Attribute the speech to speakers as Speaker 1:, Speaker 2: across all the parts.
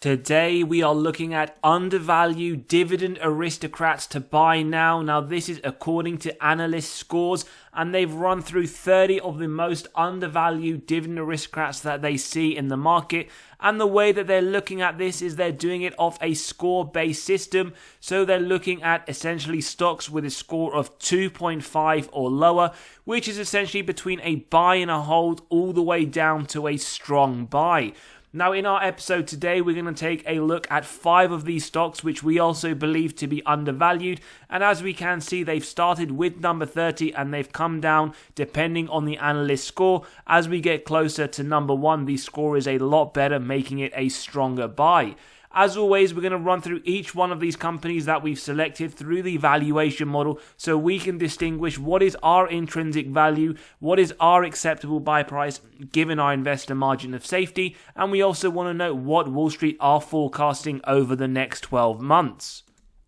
Speaker 1: Today we are looking at Undervalued Dividend Aristocrats to buy now. Now this is according to analyst scores, and they've run through 30 of the most undervalued dividend aristocrats that they see in the market. And the way that they're looking at this is they're doing it off a score-based system. So they're looking at essentially stocks with a score of 2.5 or lower, which is essentially between a buy and a hold all the way down to a strong buy. Now, in our episode today, we're going to take a look at 5 of these stocks, which we also believe to be undervalued. And as we can see, they've started with number 30 and they've come down depending on the analyst score. As we get closer to number 1, the score is a lot better, making it a stronger buy. As always, we're going to run through each one of these companies that we've selected through the valuation model so we can distinguish what is our intrinsic value, what is our acceptable buy price given our investor margin of safety, and we also want to know what Wall Street are forecasting over the next 12 months.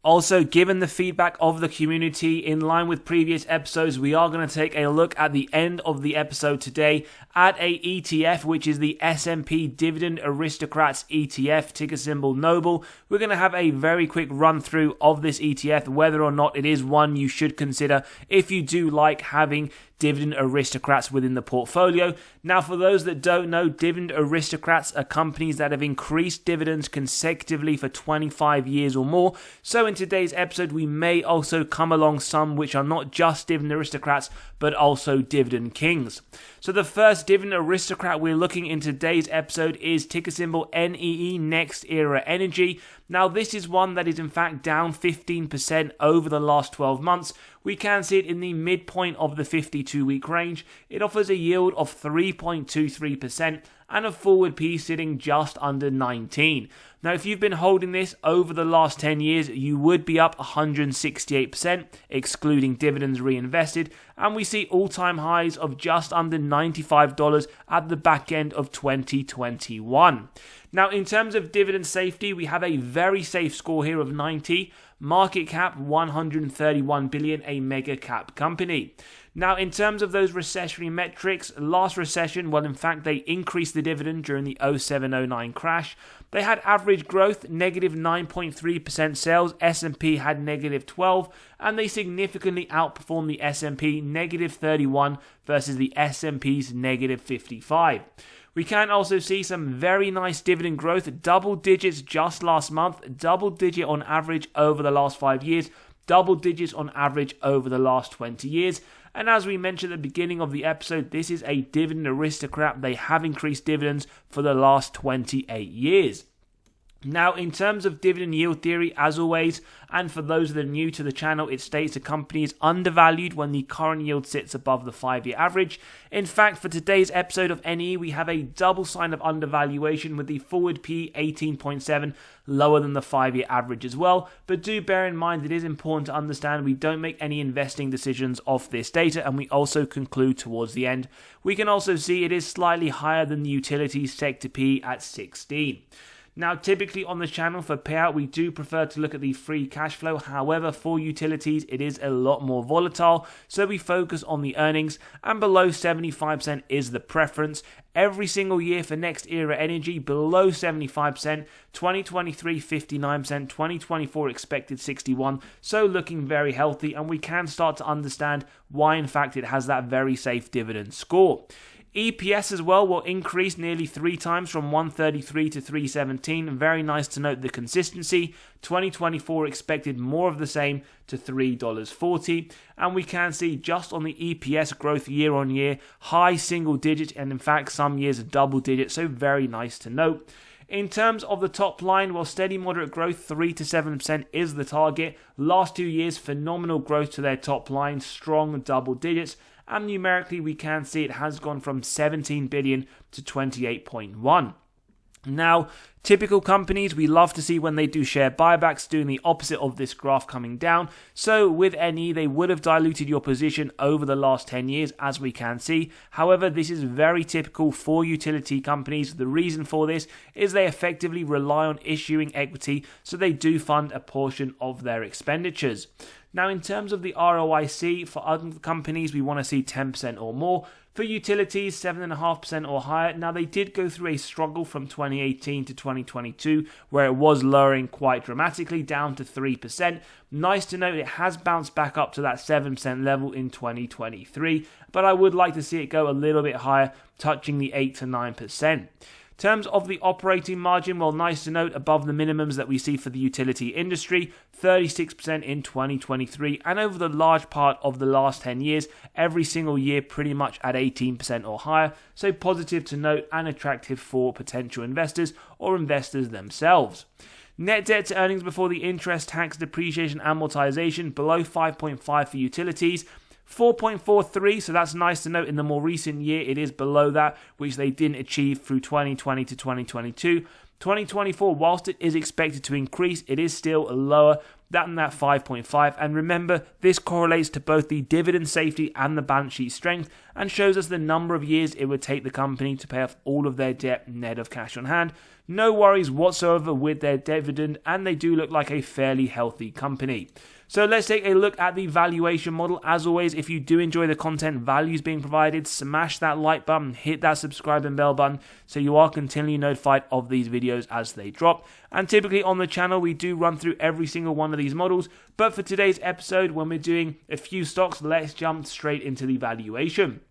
Speaker 1: Also, given the feedback of the community, in line with previous episodes, we are going to take a look at the end of the episode today at a ETF, which is the S&P Dividend Aristocrats ETF, ticker symbol Noble. We're going to have a very quick run through of this ETF, whether or not it is one you should consider if you do like having dividend aristocrats within the portfolio. Now, for those that don't know, dividend aristocrats are companies that have increased dividends consecutively for 25 years or more. So in today's episode, we may also come along some which are not just dividend aristocrats, but also dividend kings. So the first dividend aristocrat we're looking in today's episode is ticker symbol NEE, Next Era Energy. Now, this is one that is in fact down 15% over the last 12 months. We can see it in the midpoint of the 52-week range. It offers a yield of 3.23% and a forward P sitting just under 19. Now, if you've been holding this over the last 10 years, you would be up 168%, excluding dividends reinvested, and we see all-time highs of just under $95 at the back end of 2021. Now, in terms of dividend safety, we have a very safe score here of 90, market cap 131 billion, a mega cap company. Now, in terms of those recessionary metrics, last recession, well, in fact, they increased the dividend during the 07-09 crash. They had average growth, negative 9.3% sales. S&P had negative 12, and they significantly outperformed the S&P, negative 31 versus the S&P's negative 55. We can also see some very nice dividend growth, double digits just last month, double digit on average over the last 5 years, double digits on average over the last 20 years. And as we mentioned at the beginning of the episode, this is a dividend aristocrat. They have increased dividends for the last 28 years. Now, in terms of dividend yield theory, as always, and for those that are new to the channel, it states a company is undervalued when the current yield sits above the 5-year average. In fact, for today's episode of NE, we have a double sign of undervaluation with the forward P 18.7 lower than the 5-year average as well. But do bear in mind, it is important to understand we don't make any investing decisions off this data, and we also conclude towards the end. We can also see it is slightly higher than the utilities sector P at 16. Now, typically on the channel for payout, we do prefer to look at the free cash flow. However, for utilities, it is a lot more volatile, so we focus on the earnings, and below 75% is the preference. Every single year for Next Era Energy, below 75%, 2023 59%, 2024 expected 61%, so looking very healthy, and we can start to understand why in fact it has that very safe dividend score. EPS as well will increase nearly 3 times from 133 to 317. Very nice to note the consistency. 2024 expected more of the same to $3.40. And we can see just on the EPS growth year on year, high single digit, and in fact some years a double digit. So very nice to note. In terms of the top line, well, steady moderate growth, 3 to 7% is the target. Last 2 years, phenomenal growth to their top line, strong double digits. And numerically, we can see it has gone from 17 billion to 28.1. Now, typical companies, we love to see when they do share buybacks, doing the opposite of this graph coming down. So with NE, they would have diluted your position over the last 10 years, as we can see. However, this is very typical for utility companies. The reason for this is they effectively rely on issuing equity, so they do fund a portion of their expenditures. Now, in terms of the ROIC, for other companies, we want to see 10% or more. For utilities, 7.5% or higher. Now, they did go through a struggle from 2018 to 2022, where it was lowering quite dramatically down to 3%. Nice to note it has bounced back up to that 7% level in 2023, but I would like to see it go a little bit higher, touching the 8 to 9%. In terms of the operating margin, well, nice to note above the minimums that we see for the utility industry, 36% in 2023, and over the large part of the last 10 years, every single year pretty much at 18% or higher, so positive to note and attractive for potential investors or investors themselves. Net debt to earnings before the interest, tax, depreciation, amortization below 5.5 for utilities, 4.43, so that's nice to note. In the more recent year, it is below that, which they didn't achieve through 2020 to 2022. 2024, whilst it is expected to increase, it is still lower than that 5.5. And remember, this correlates to both the dividend safety and the balance sheet strength and shows us the number of years it would take the company to pay off all of their debt net of cash on hand. No worries whatsoever with their dividend, and they do look like a fairly healthy company. So let's take a look at the valuation model. As always, if you do enjoy the content, values being provided, smash that like button, hit that subscribe and bell button so you are continually notified of these videos as they drop. And typically on the channel, we do run through every single one of these models. But for today's episode, when we're doing a few stocks, let's jump straight into the valuation.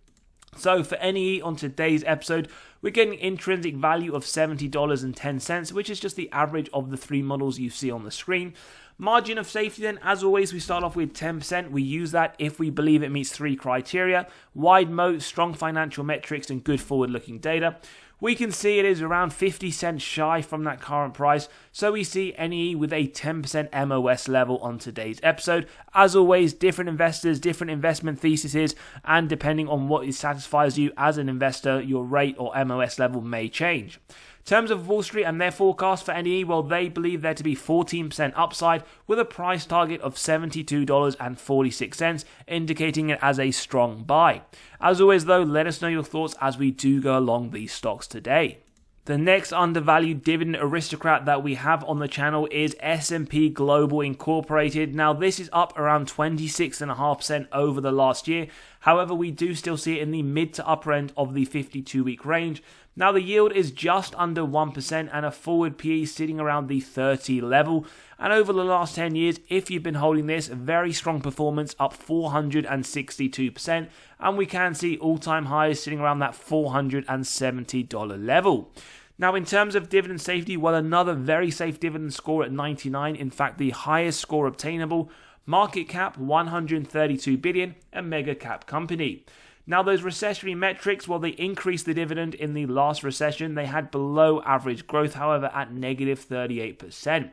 Speaker 1: So for NEE on today's episode, we're getting intrinsic value of $70.10, which is just the average of the three models you see on the screen. Margin of safety then, as always, we start off with 10%. We use that if we believe it meets three criteria: wide moat, strong financial metrics, and good forward-looking data. We can see it is around 50 cents shy from that current price, so we see NEE with a 10% MOS level on today's episode. As always, different investors, different investment theses, and depending on what satisfies you as an investor, your rate or MOS level may change. In terms of Wall Street and their forecast for NEE, well, they believe there to be 14% upside with a price target of $72.46, indicating it as a strong buy. As always, though, let us know your thoughts as we do go along these stocks today. The next undervalued dividend aristocrat that we have on the channel is S&P Global Incorporated. Now, this is up around 26.5% over the last year. However, we do still see it in the mid to upper end of the 52-week range. Now, the yield is just under 1% and a forward PE sitting around the 30 level. And over the last 10 years, if you've been holding this, very strong performance, up 462%. And we can see all-time highs sitting around that $470 level. Now, in terms of dividend safety, well, another very safe dividend score at 99. In fact, the highest score obtainable. Market cap, 132 billion, a mega cap company. Now, those recessionary metrics, well, they increased the dividend in the last recession. They had below average growth, however, at negative 38%.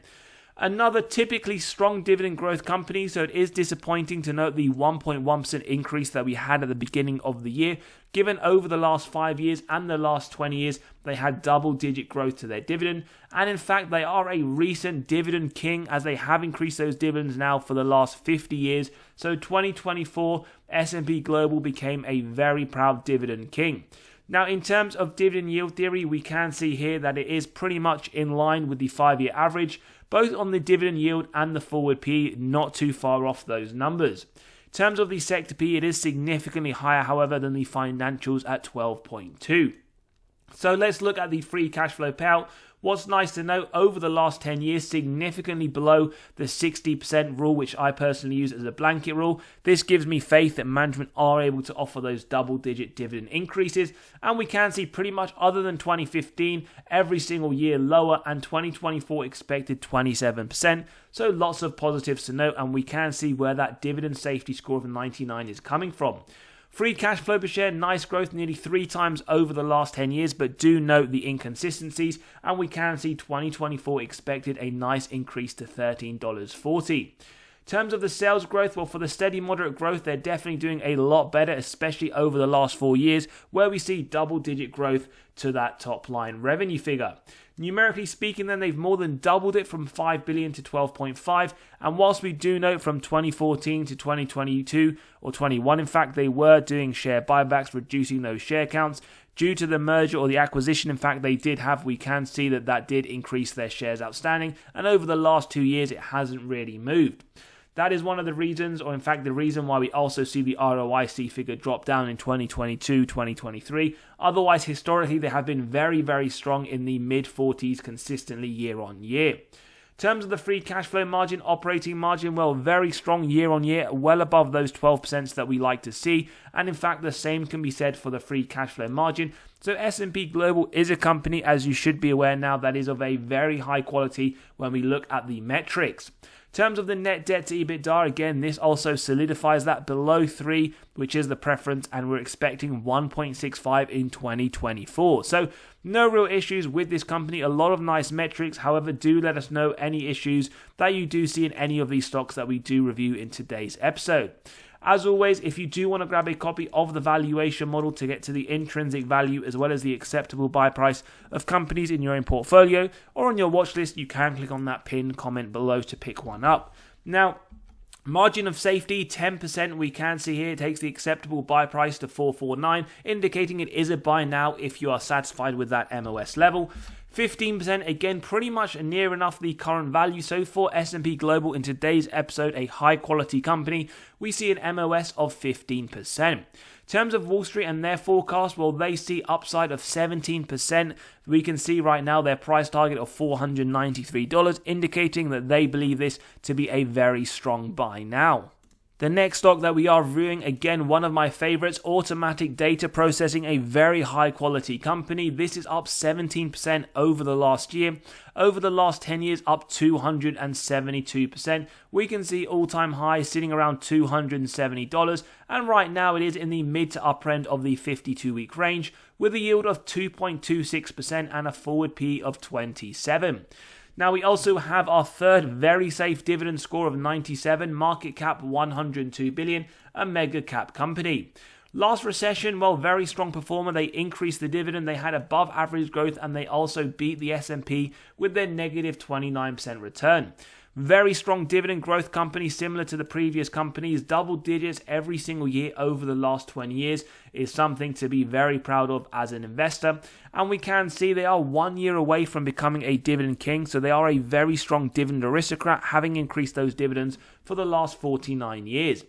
Speaker 1: Another typically strong dividend growth company, so it is disappointing to note the 1.1% increase that we had at the beginning of the year. Given over the last 5 years and the last 20 years, they had double-digit growth to their dividend. And in fact, they are a recent dividend king as they have increased those dividends now for the last 50 years. So 2024, S&P Global became a very proud dividend king. Now, in terms of dividend yield theory, we can see here that it is pretty much in line with the 5-year average, both on the dividend yield and the forward PE, not too far off those numbers. In terms of the sector PE, it is significantly higher, however, than the financials at 12.2. So let's look at the free cash flow payout. What's nice to note, over the last 10 years, significantly below the 60% rule, which I personally use as a blanket rule. This gives me faith that management are able to offer those double-digit dividend increases, and we can see pretty much other than 2015, every single year lower, and 2024 expected 27%. So lots of positives to note, and we can see where that dividend safety score of 99 is coming from. Free cash flow per share, nice growth, nearly 3 times over the last 10 years, but do note the inconsistencies, and we can see 2024 expected a nice increase to $13.40. In terms of the sales growth, well, for the steady moderate growth, they're definitely doing a lot better, especially over the last 4 years, where we see double-digit growth to that top-line revenue figure. Numerically speaking, then, they've more than doubled it from 5 billion to 12.5, and whilst we do note from 2014 to 2022, or 21 in fact, they were doing share buybacks, reducing those share counts. Due to the merger or the acquisition, in fact, they did have, we can see that did increase their shares outstanding, and over the last 2 years, it hasn't really moved. That is one of the reasons, or in fact the reason why we also see the ROIC figure drop down in 2022, 2023. Otherwise, historically, they have been very, very strong in the mid-40s consistently year on year. In terms of the free cash flow margin, operating margin, well, very strong year on year, well above those 12% that we like to see. And in fact, the same can be said for the free cash flow margin. So S&P Global is a company, as you should be aware now, that is of a very high quality when we look at the metrics. In terms of the net debt to EBITDA, again, this also solidifies that below 3, which is the preference, and we're expecting 1.65 in 2024. So no real issues with this company, a lot of nice metrics. However, do let us know any issues that you do see in any of these stocks that we do review in today's episode. As always, if you do want to grab a copy of the valuation model to get to the intrinsic value as well as the acceptable buy price of companies in your own portfolio or on your watch list, you can click on that pinned comment below to pick one up. Now, margin of safety, 10%, we can see here, it takes the acceptable buy price to 449, indicating it is a buy now if you are satisfied with that MOS level. 15%, again, pretty much near enough the current value. So for S&P Global in today's episode, a high quality company, we see an MOS of 15%. In terms of Wall Street and their forecast, well, they see upside of 17%. We can see right now their price target of $493, indicating that they believe this to be a very strong buy now. The next stock that we are reviewing, again, one of my favorites, Automatic Data Processing, a very high quality company. This is up 17% over the last year. Over the last 10 years, up 272%. We can see all-time high sitting around $270, and right now it is in the mid to upper end of the 52-week range with a yield of 2.26% and a forward P of 27. Now we also have our third very safe dividend score of 97, market cap 102 billion, a mega cap company. Last recession, well, very strong performer. They increased the dividend, they had above average growth, and they also beat the S&P with their negative 29% return. Very strong dividend growth company, similar to the previous companies. Double digits every single year over the last 20 years is something to be very proud of as an investor. And we can see they are 1 year away from becoming a dividend king. So they are a very strong dividend aristocrat, having increased those dividends for the last 49 years.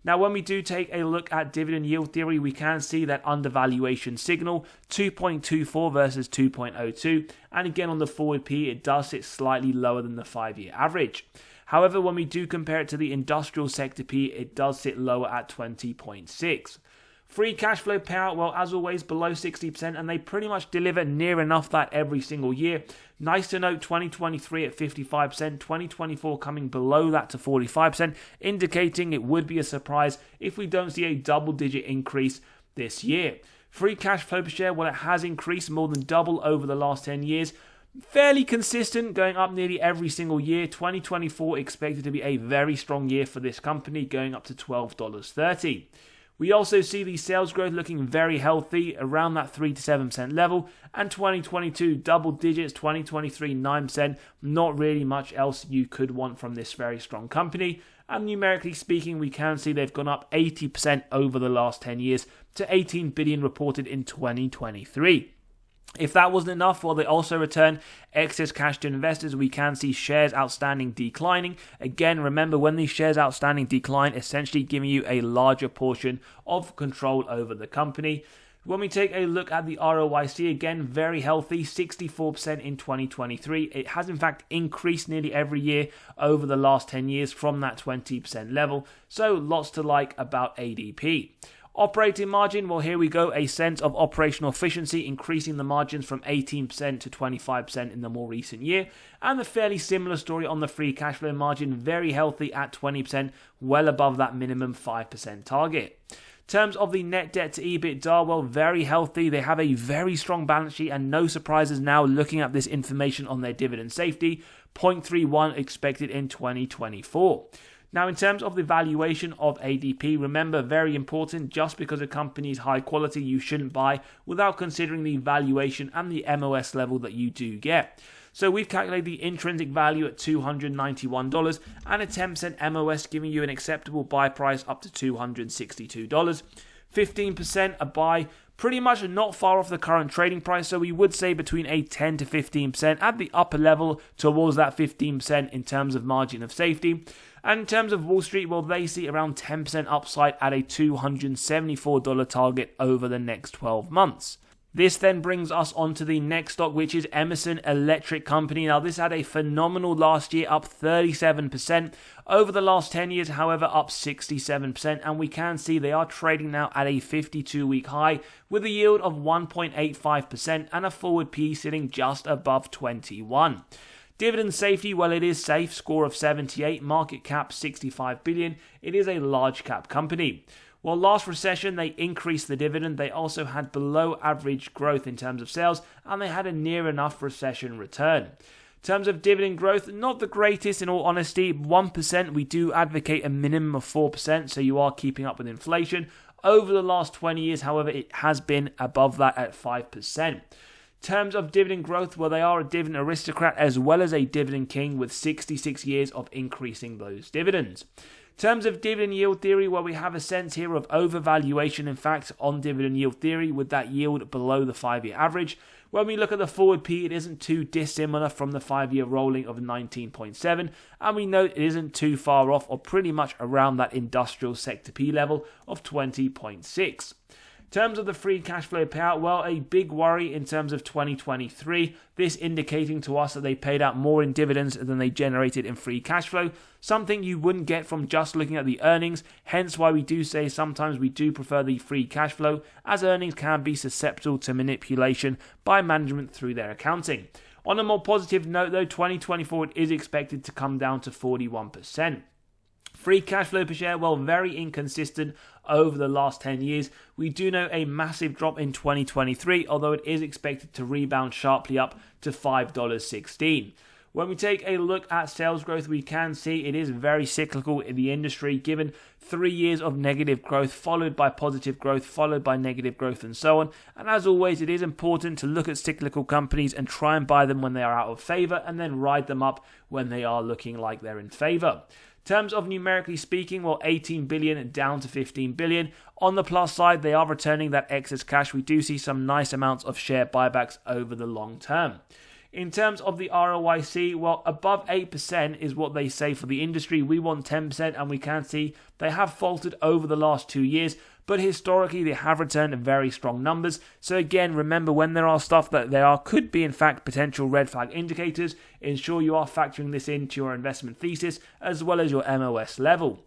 Speaker 1: Now, when we do take a look at dividend yield theory, we can see that undervaluation signal, 2.24 versus 2.02. And again, on the forward P, it does sit slightly lower than the 5-year average. However, when we do compare it to the industrial sector P, it does sit lower at 20.6. Free cash flow payout, well, as always, below 60%, and they pretty much deliver near enough that every single year. Nice to note, 2023 at 55%, 2024 coming below that to 45%, indicating it would be a surprise if we don't see a double-digit increase this year. Free cash flow per share, well, it has increased more than double over the last 10 years. Fairly consistent, going up nearly every single year. 2024 expected to be a very strong year for this company, going up to $12.30. We also see the sales growth looking very healthy, around that 3 to 7% level, and 2022 double digits, 2023 9%, not really much else you could want from this very strong company. And numerically speaking, we can see they've gone up 80% over the last 10 years to 18 billion reported in 2023. If that wasn't enough, well, they also return excess cash to investors. We can see shares outstanding declining. Again, remember, when these shares outstanding decline, essentially giving you a larger portion of control over the company. When we take a look at the ROIC, again, very healthy, 64% in 2023. It has, in fact, increased nearly every year over the last 10 years from that 20% level. So lots to like about ADP. Operating margin, well, here we go, a sense of operational efficiency, increasing the margins from 18% to 25% in the more recent year, and a fairly similar story on the free cash flow margin, very healthy at 20%, well above that minimum 5% target. In terms of the net debt to EBITDA, well, very healthy. They have a very strong balance sheet, and no surprises now looking at this information on their dividend safety, 0.31 expected in 2024. Now, in terms of the valuation of ADP, remember, very important, just because a company is high quality, you shouldn't buy without considering the valuation and the MOS level that you do get. So we've calculated the intrinsic value at $291 and a 10% MOS, giving you an acceptable buy price up to $262. 15% a buy, pretty much not far off the current trading price, so we would say between a 10 to 15% at the upper level towards that 15% in terms of margin of safety. And in terms of Wall Street, well, they see around 10% upside at a $274 target over the next 12 months. This then brings us on to the next stock, which is Emerson Electric Company. Now, this had a phenomenal last year, up 37%. Over the last 10 years, however, up 67%. And we can see they are trading now at a 52-week high with a yield of 1.85% and a forward PE sitting just above 21. Dividend safety, well, it is safe, score of 78, market cap 65 billion. It is a large cap company. Well, last recession, they increased the dividend. They also had below average growth in terms of sales, and they had a near enough recession return. In terms of dividend growth, not the greatest in all honesty. 1%, we do advocate a minimum of 4%, so you are keeping up with inflation. Over the last 20 years, however, it has been above that at 5%. In terms of dividend growth, well, they are a dividend aristocrat as well as a dividend king with 66 years of increasing those dividends. In terms of dividend yield theory, well, we have a sense here of overvaluation, in fact, on dividend yield theory with that yield below the 5-year average. When we look at the forward P, it isn't too dissimilar from the 5-year rolling of 19.7, and we note it isn't too far off or pretty much around that industrial sector P level of 20.6. In terms of the free cash flow payout, well, a big worry in terms of 2023, this indicating to us that they paid out more in dividends than they generated in free cash flow, something you wouldn't get from just looking at the earnings, hence why we do say sometimes we do prefer the free cash flow, as earnings can be susceptible to manipulation by management through their accounting. On a more positive note though, 2024 is expected to come down to 41%. Free cash flow per share, well, very inconsistent over the last 10 years. We do know a massive drop in 2023, although it is expected to rebound sharply up to $5.16. When we take a look at sales growth, we can see it is very cyclical in the industry, given 3 years of negative growth, followed by positive growth, followed by negative growth, and so on. And as always, it is important to look at cyclical companies and try and buy them when they are out of favor, and then ride them up when they are looking like they're in favor. In terms of numerically speaking, well, 18 billion down to 15 billion. On the plus side, they are returning that excess cash. We do see some nice amounts of share buybacks over the long term. In terms of the ROIC, well, above 8% is what they say for the industry. We want 10%, and we can see they have faltered over the last 2 years, but historically they have returned very strong numbers. So again, remember, when there are stuff that there could be in fact potential red flag indicators, ensure you are factoring this into your investment thesis as well as your MOS level.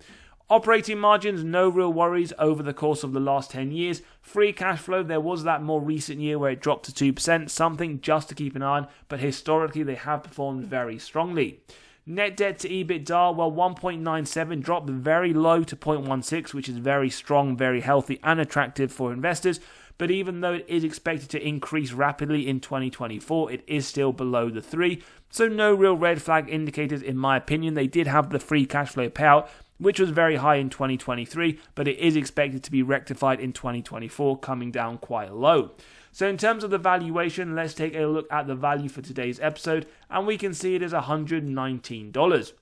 Speaker 1: Operating margins, no real worries over the course of the last 10 years. Free cash flow, there was that more recent year where it dropped to 2%, something just to keep an eye on, but historically they have performed very strongly. Net debt to EBITDA, well, 1.97 dropped very low to 0.16, which is very strong, very healthy and attractive for investors. But even though it is expected to increase rapidly in 2024, it is still below the 3. So no real red flag indicators in my opinion. They did have the free cash flow payout, which was very high in 2023, but it is expected to be rectified in 2024, coming down quite low. So in terms of the valuation, let's take a look at the value for today's episode, and we can see it is $119.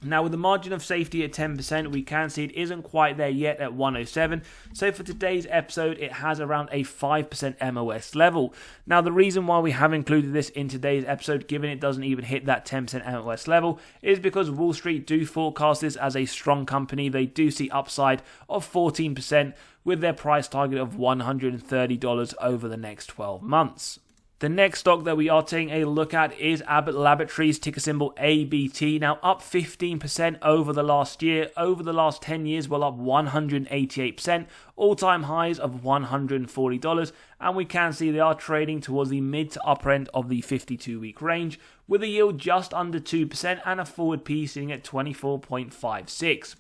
Speaker 1: Now, with the margin of safety at 10%, we can see it isn't quite there yet at 107. So for today's episode, it has around a 5% MOS level. Now, the reason why we have included this in today's episode, given it doesn't even hit that 10% MOS level, is because Wall Street do forecast this as a strong company. They do see upside of 14% with their price target of $130 over the next 12 months. The next stock that we are taking a look at is Abbott Laboratories, ticker symbol ABT. Now up 15% over the last year. Over the last 10 years, well, up 188%. All-time highs of $140. And we can see they are trading towards the mid to upper end of the 52-week range with a yield just under 2% and a forward P sitting at 24.56.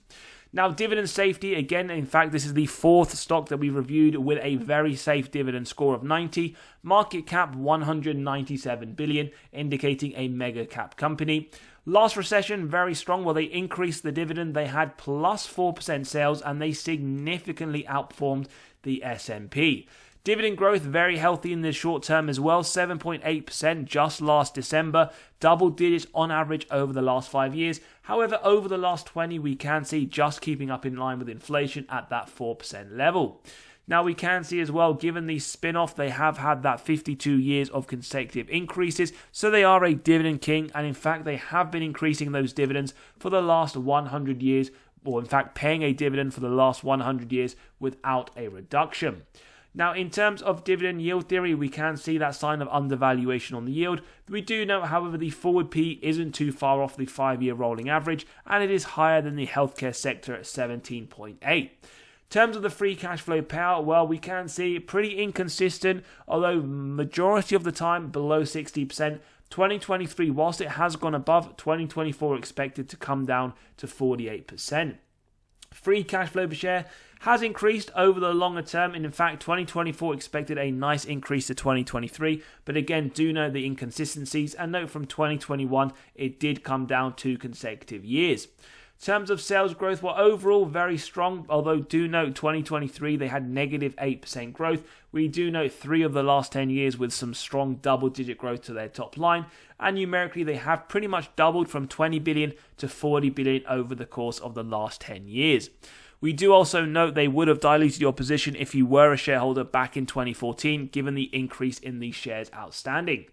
Speaker 1: Now, dividend safety, again, in fact, this is the fourth stock that we reviewed with a very safe dividend score of 90. Market cap 197 billion, indicating a mega cap company. Last recession, very strong. Well, they increased the dividend. They had plus 4% sales, and they significantly outperformed the S&P. Dividend growth very healthy in the short term as well, 7.8% just last December, double digits on average over the last 5 years. However, over the last 20, we can see just keeping up in line with inflation at that 4% level. Now we can see as well, given the spin-off, they have had that 52 years of consecutive increases, so they are a dividend king, and in fact they have been increasing those dividends for the last 100 years, or in fact paying a dividend for the last 100 years without a reduction. Now, in terms of dividend yield theory, we can see that sign of undervaluation on the yield. We do note, however, the forward P isn't too far off the 5-year rolling average, and it is higher than the healthcare sector at 17.8. In terms of the free cash flow payout, well, we can see pretty inconsistent, although majority of the time below 60%. 2023, whilst it has gone above, 2024 expected to come down to 48%. Free cash flow per share has increased over the longer term, and in fact 2024 expected a nice increase to 2023, but again do note the inconsistencies, and note from 2021 it did come down 2 consecutive years. In terms of sales growth, well, overall very strong, although do note 2023 they had negative 8% growth. We do note 3 of the last 10 years with some strong double-digit growth to their top line, and numerically they have pretty much doubled from 20 billion to 40 billion over the course of the last 10 years. We do also note they would have diluted your position if you were a shareholder back in 2014, given the increase in the shares outstanding.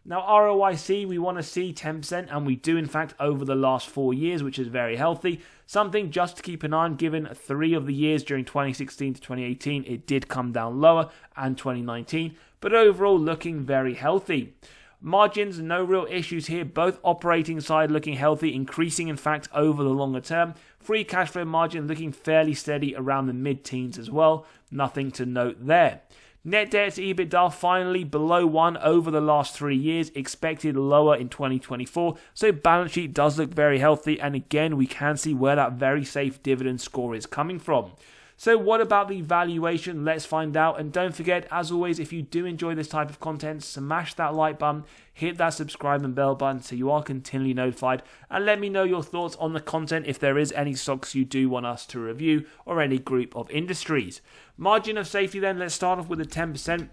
Speaker 1: Now, ROIC, we want to see 10%, and we do, in fact, over the last 4 years, which is very healthy. Something just to keep an eye on, given 3 of the years during 2016 to 2018, it did come down lower, and 2019, but overall looking very healthy. Margins, no real issues here. Both operating side looking healthy, increasing in fact over the longer term. Free cash flow margin looking fairly steady around the mid-teens as well. Nothing to note there. Net debt to EBITDA finally below 1 over the last 3 years, expected lower in 2024. So balance sheet does look very healthy, and again we can see where that very safe dividend score is coming from. So what about the valuation? Let's find out. And don't forget, as always, if you do enjoy this type of content, smash that like button, hit that subscribe and bell button so you are continually notified, and let me know your thoughts on the content if there is any stocks you do want us to review or any group of industries. Margin of safety then, let's start off with a 10%.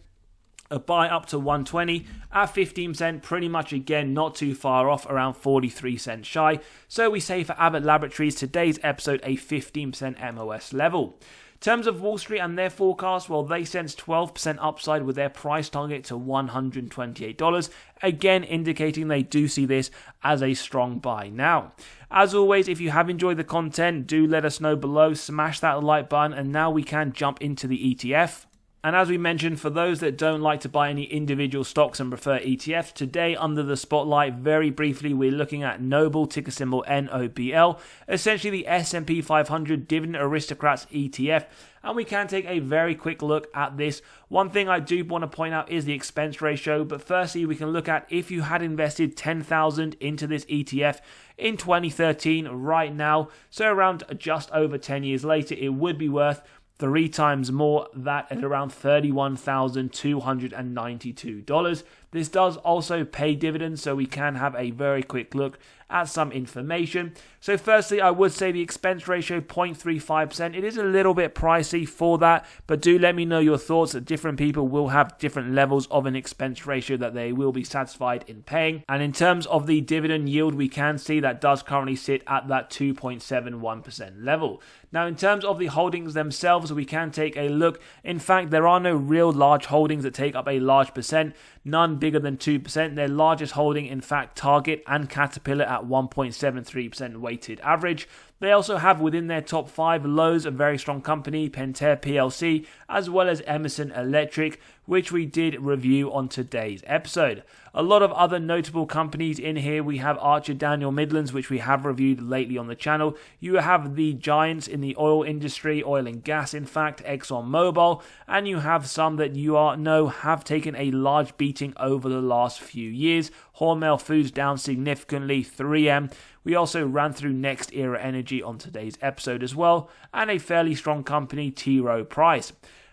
Speaker 1: A buy up to 120 at 15%, pretty much again not too far off, around 43 cents shy. So we say for Abbott Laboratories, today's episode a 15% MOS level. In terms of Wall Street and their forecast, well, they sense 12% upside with their price target to $128, again indicating they do see this as a strong buy. Now, as always, if you have enjoyed the content, do let us know below, smash that like button, and now we can jump into the ETF. And as we mentioned, for those that don't like to buy any individual stocks and prefer ETFs, today under the spotlight, very briefly, we're looking at Noble, ticker symbol NOBL, essentially the S&P 500 Dividend Aristocrats ETF. And we can take a very quick look at this. One thing I do want to point out is the expense ratio. But firstly, we can look at if you had invested $10,000 into this ETF in 2013 right now, so around just over 10 years later, it would be worth 3 times more, that at around $31,292. This does also pay dividends, so we can have a very quick look at some information. So firstly, I would say the expense ratio 0.35%. It is a little bit pricey for that, but do let me know your thoughts. That different people will have different levels of an expense ratio that they will be satisfied in paying. And in terms of the dividend yield, we can see that does currently sit at that 2.71% level. Now, in terms of the holdings themselves, we can take a look. In fact, there are no real large holdings that take up a large percent, none bigger than 2%. Their largest holding, in fact, Target and Caterpillar at 1.73% weighted average. They also have within their top 5 Lowe's, a very strong company, Pentair PLC, as well as Emerson Electric, which we did review on today's episode. A lot of other notable companies in here. We have Archer Daniel Midlands, which we have reviewed lately on the channel. You have the giants in the oil industry, oil and gas, in fact, ExxonMobil, and you have some that you know have taken a large beating over the last few years. Hormel Foods down significantly, 3M. We also ran through Next Era Energy on today's episode as well, and a fairly strong company, T. Rowe Price.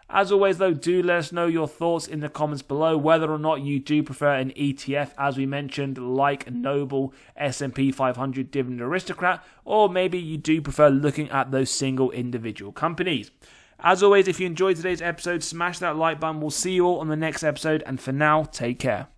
Speaker 1: As always though, do let us know your thoughts in the comments below, whether or not you do prefer an ETF, as we mentioned, like Noble, S&P 500 Dividend Aristocrat, or maybe you do prefer looking at those single individual companies. As always, if you enjoyed today's episode, smash that like button. We'll see you all on the next episode, and for now, take care.